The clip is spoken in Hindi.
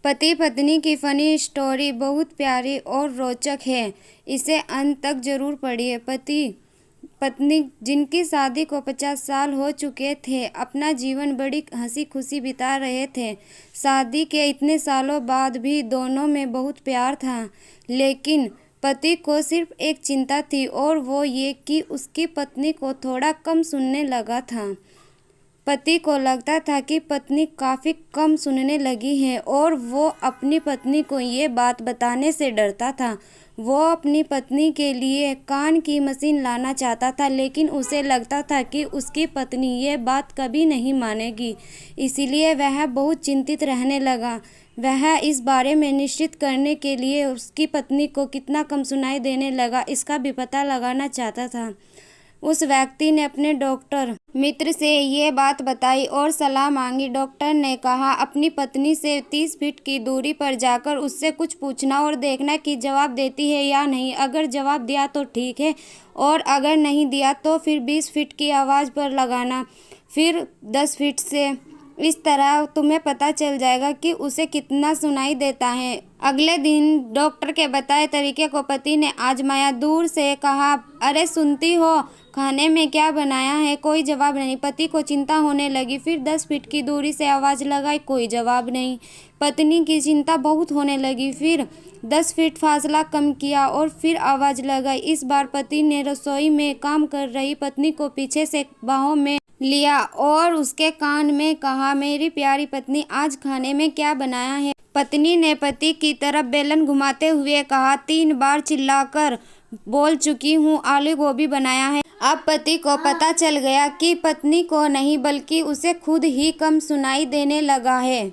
पति पत्नी की फनी स्टोरी बहुत प्यारी और रोचक है। इसे अंत तक जरूर पढ़िए। पति पत्नी जिनकी शादी को 50 साल हो चुके थे, अपना जीवन बड़ी हंसी खुशी बिता रहे थे। शादी के इतने सालों बाद भी दोनों में बहुत प्यार था, लेकिन पति को सिर्फ एक चिंता थी और वो ये कि उसकी पत्नी को थोड़ा कम सुनने लगा था। पति को लगता था कि पत्नी काफ़ी कम सुनने लगी है और वो अपनी पत्नी को ये बात बताने से डरता था। वो अपनी पत्नी के लिए कान की मशीन लाना चाहता था, लेकिन उसे लगता था कि उसकी पत्नी ये बात कभी नहीं मानेगी, इसीलिए वह बहुत चिंतित रहने लगा। वह इस बारे में निश्चित करने के लिए उसकी पत्नी को कितना कम सुनाई देने लगा, इसका भी पता लगाना चाहता था। उस व्यक्ति ने अपने डॉक्टर मित्र से ये बात बताई और सलाह मांगी। डॉक्टर ने कहा, अपनी पत्नी से 30 फीट की दूरी पर जाकर उससे कुछ पूछना और देखना कि जवाब देती है या नहीं। अगर जवाब दिया तो ठीक है, और अगर नहीं दिया तो फिर 20 फीट की आवाज़ पर लगाना, फिर 10 फीट से। इस तरह तुम्हें पता चल जाएगा कि उसे कितना सुनाई देता है। अगले दिन डॉक्टर के बताए तरीके को पति ने आजमाया। दूर से कहा, अरे सुनती हो, खाने में क्या बनाया है? कोई जवाब नहीं। पति को चिंता होने लगी। फिर 10 फीट की दूरी से आवाज़ लगाई, कोई जवाब नहीं। पत्नी की चिंता बहुत होने लगी। फिर 10 फीट फासला कम किया और फिर आवाज़ लगाई। इस बार पति ने रसोई में काम कर रही पत्नी को पीछे से बाहों में लिया और उसके कान में कहा, मेरी प्यारी पत्नी, आज खाने में क्या बनाया है? पत्नी ने पति की तरफ बेलन घुमाते हुए कहा, 3 बार चिल्लाकर बोल चुकी हूँ, आलू गोभी बनाया है। अब पति को पता चल गया कि पत्नी को नहीं बल्कि उसे खुद ही कम सुनाई देने लगा है।